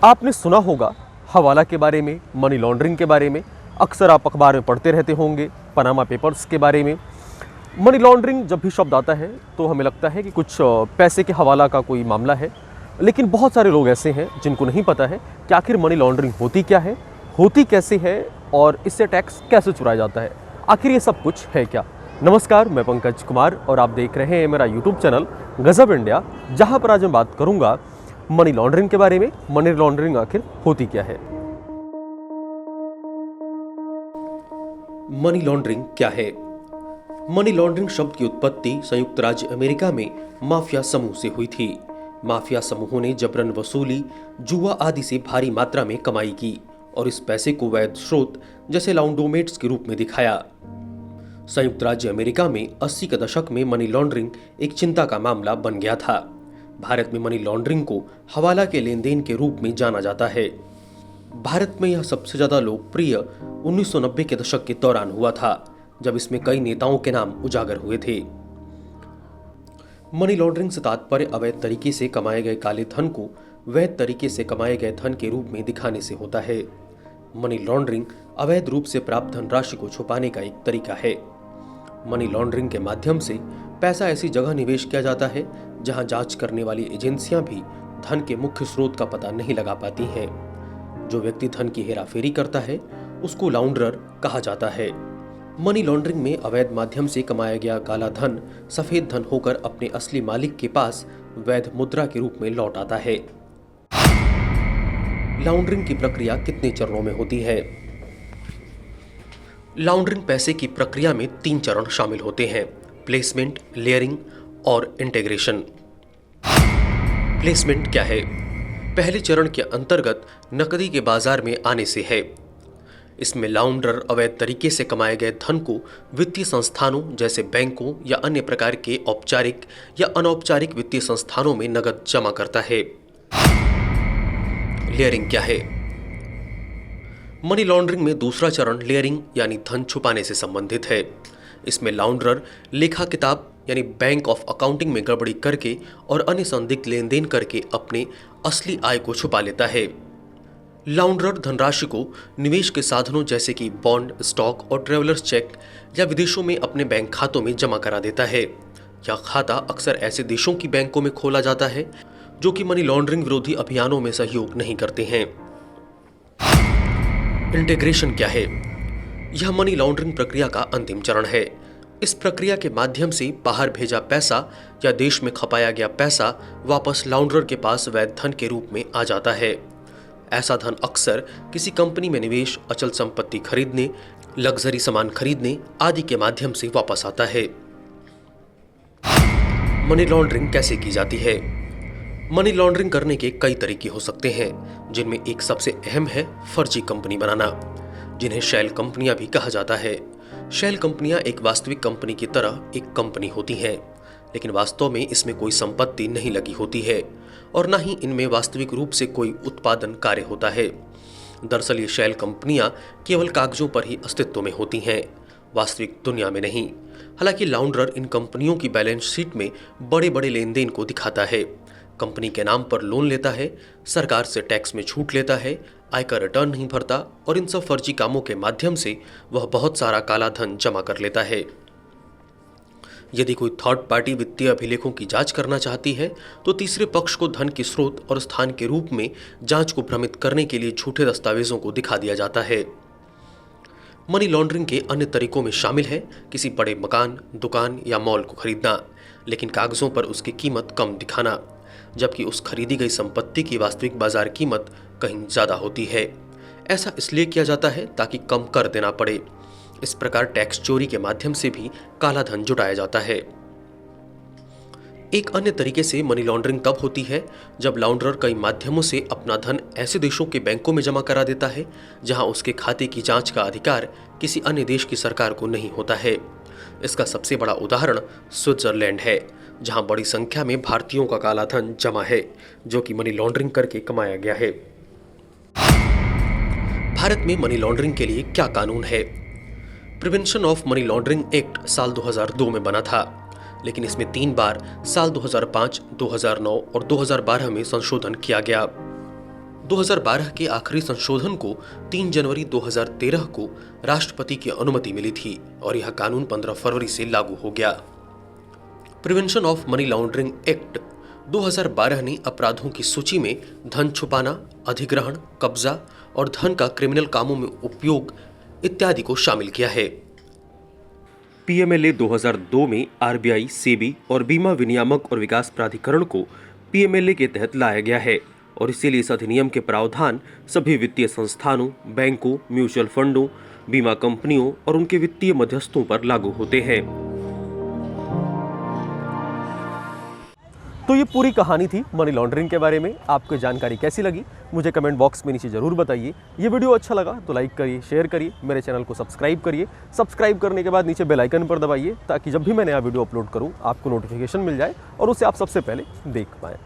आपने सुना होगा हवाला के बारे में, मनी लॉन्ड्रिंग के बारे में, अक्सर आप अखबार में पढ़ते रहते होंगे, पनामा पेपर्स के बारे में। मनी लॉन्ड्रिंग जब भी शब्द आता है तो हमें लगता है कि कुछ पैसे के हवाला का कोई मामला है, लेकिन बहुत सारे लोग ऐसे हैं जिनको नहीं पता है कि आखिर मनी लॉन्ड्रिंग होती क्या है, होती कैसे है और इससे टैक्स कैसे चुराया जाता है, आखिर ये सब कुछ है क्या। नमस्कार, मैं पंकज कुमार और आप देख रहे हैं मेरा यूट्यूब चैनल गजब इंडिया, जहां पर आज मैं बात करूंगा मनी लॉन्ड्रिंग के बारे में। मनी लॉन्ड्रिंग आखिर होती क्या है। मनी लॉन्ड्रिंग क्या है? मनी लॉन्ड्रिंग शब्द की उत्पत्ति संयुक्त राज्य अमेरिका में माफिया समूह से हुई थी। माफिया समूहों ने जबरन वसूली, जुआ आदि से भारी मात्रा में कमाई की और इस पैसे को वैध स्रोत जैसे लाउंडोमेट्स के रूप में दिखाया। संयुक्त राज्य अमेरिका में 80 के दशक में मनी लॉन्ड्रिंग एक चिंता का मामला बन गया था। भारत में मनी लॉन्ड्रिंग को हवाला के लेन देन के रूप में जाना जाता है। भारत में यह सबसे ज्यादा लोकप्रिय 1990 के दशक के दौरान हुआ था, जब इसमें कई नेताओं के नाम उजागर हुए थे। मनी लॉन्ड्रिंग से तात्पर्य अवैध तरीके से कमाए गए काले धन को वैध तरीके से कमाए गए धन के रूप में दिखाने से होता है। मनी लॉन्ड्रिंग अवैध रूप से प्राप्त धनराशि को छुपाने का एक तरीका है। मनी लॉन्ड्रिंग के माध्यम से पैसा ऐसी जगह निवेश किया जाता है जहां जांच करने वाली एजेंसियां भी धन के मुख्य स्रोत का पता नहीं लगा पाती हैं। जो व्यक्ति धन की हेराफेरी करता है उसको लाउंडरर कहा जाता है। मनी लॉन्ड्रिंग में अवैध माध्यम से कमाया गया काला धन सफेद धन होकर अपने असली मालिक के पास वैध मुद्रा के रूप में लौट आता है। लाउंड्रिंग की प्रक्रिया कितने चरणों में होती है? लाउंड्रिंग पैसे की प्रक्रिया में 3 चरण शामिल होते हैं: प्लेसमेंट, लेयरिंग और इंटीग्रेशन। प्लेसमेंट क्या है? पहले चरण के अंतर्गत नकदी के बाजार में आने से है। इसमें लाउंडर अवैध तरीके से कमाए गए धन को वित्तीय संस्थानों जैसे बैंकों या अन्य प्रकार के औपचारिक या अनौपचारिक वित्तीय संस्थानों में नकद जमा करता है। लेयरिंग क्या है? मनी लॉन्ड्रिंग में दूसरा चरण लेयरिंग यानी धन छुपाने से संबंधित है। इसमें लाउंडरर लेखा किताब यानी बैंक ऑफ अकाउंटिंग में गड़बड़ी करके और अन्य संदिग्ध लेन देन करके अपने असली आय को छुपा लेता है। लाउंडरर धनराशि को निवेश के साधनों जैसे कि बॉन्ड, स्टॉक और ट्रेवलर्स चेक या विदेशों में अपने बैंक खातों में जमा करा देता है। यह खाता अक्सर ऐसे देशों की बैंकों में खोला जाता है जो कि मनी लॉन्ड्रिंग विरोधी अभियानों में सहयोग नहीं करते हैं। इंटीग्रेशन क्या है? यह मनी लॉन्ड्रिंग प्रक्रिया का अंतिम चरण है। इस प्रक्रिया के माध्यम से बाहर भेजा पैसा या देश में खपाया गया पैसा वापस लाउंडरर के पास वैध धन के रूप में आ जाता है। ऐसा धन अक्सर किसी कंपनी में निवेश, अचल संपत्ति खरीदने, लग्जरी सामान खरीदने आदि के माध्यम से वापस आता है। मनी लॉन्ड्रिंग कैसे की जाती है? मनी लॉन्ड्रिंग करने के कई तरीके हो सकते हैं, जिनमें एक सबसे अहम है फर्जी कंपनी बनाना, जिन्हें शैल कंपनियां भी कहा जाता है। शैल कंपनियां एक वास्तविक कंपनी की तरह एक कंपनी होती हैं, लेकिन वास्तव में इसमें कोई संपत्ति नहीं लगी होती है और न ही इनमें वास्तविक रूप से कोई उत्पादन कार्य होता है। दरअसल ये शैल कंपनियां केवल कागजों पर ही अस्तित्व में होती हैं, वास्तविक दुनिया में नहीं। हालांकि लाउंडरर इन कंपनियों की बैलेंस शीट में बड़े बड़े लेन देन को दिखाता है, कंपनी के नाम पर लोन लेता है, सरकार से टैक्स में छूट लेता है, आयकर रिटर्न नहीं भरता और इन सब फर्जी कामों के माध्यम से वह बहुत सारा काला धन जमा कर लेता है। यदि कोई थर्ड पार्टी वित्तीय अभिलेखों की जांच करना चाहती है तो तीसरे पक्ष को धन के स्रोत और स्थान के रूप में जांच को भ्रमित करने के लिए झूठे दस्तावेजों को दिखा दिया जाता है। मनी लॉन्ड्रिंग के अन्य तरीकों में शामिल है किसी बड़े मकान, दुकान या मॉल को खरीदना, लेकिन कागजों पर उसकी कीमत कम दिखाना, जबकि उस खरीदी गई संपत्ति की वास्तविक बाजार कीमत कहीं ज्यादा होती है। ऐसा इसलिए किया जाता है ताकि कम कर देना पड़े। इस प्रकार टैक्स चोरी के माध्यम से भी काला धन जुटाया जाता है। एक अन्य तरीके से मनी लॉन्ड्रिंग तब होती है जब लाउंडरर कई माध्यमों से अपना धन ऐसे देशों के बैंकों में जमा करा देता है जहां उसके खाते की जांच का अधिकार किसी अन्य देश की सरकार को नहीं होता है। इसका सबसे बड़ा उदाहरण स्विट्जरलैंड है, जहां बड़ी संख्या में भारतीयों का काला धन जमा है जो कि मनी लॉन्ड्रिंग करके कमाया गया है। भारत में मनी लॉन्ड्रिंग के लिए क्या कानून है? Prevention of money laundering act साल 2002 में बना था, लेकिन इसमें 3 बार साल 2005, 2009 और 2012 में संशोधन किया गया। 2012 के आखिरी संशोधन को 3 जनवरी 2013 को राष्ट्रपति की अनुमति मिली थी और यह कानून 15 फरवरी से लागू हो गया। Prevention of money laundering act 2012 ने अपराधों की सूची में धन छुपाना, अधिग्रहण, कब्जा और धन का क्रिमिनल कामों में उपयोग इत्यादि को शामिल किया है। पीएमएलए 2002 में आरबीआई, सेबी और बीमा विनियामक और विकास प्राधिकरण को पीएमएलए के तहत लाया गया है और इसीलिए इस अधिनियम के प्रावधान सभी वित्तीय संस्थानों, बैंकों, म्यूचुअल फंडों, बीमा कंपनियों और उनके वित्तीय मध्यस्थों पर लागू होते हैं। तो ये पूरी कहानी थी मनी लॉन्ड्रिंग के बारे में। आपको जानकारी कैसी लगी मुझे कमेंट बॉक्स में नीचे जरूर बताइए। ये वीडियो अच्छा लगा तो लाइक करिए, शेयर करिए, मेरे चैनल को सब्सक्राइब करिए। सब्सक्राइब करने के बाद नीचे बेल आइकन पर दबाइए ताकि जब भी मैं नया वीडियो अपलोड करूं आपको नोटिफिकेशन मिल जाए और उसे आप सबसे पहले देख पाएँ।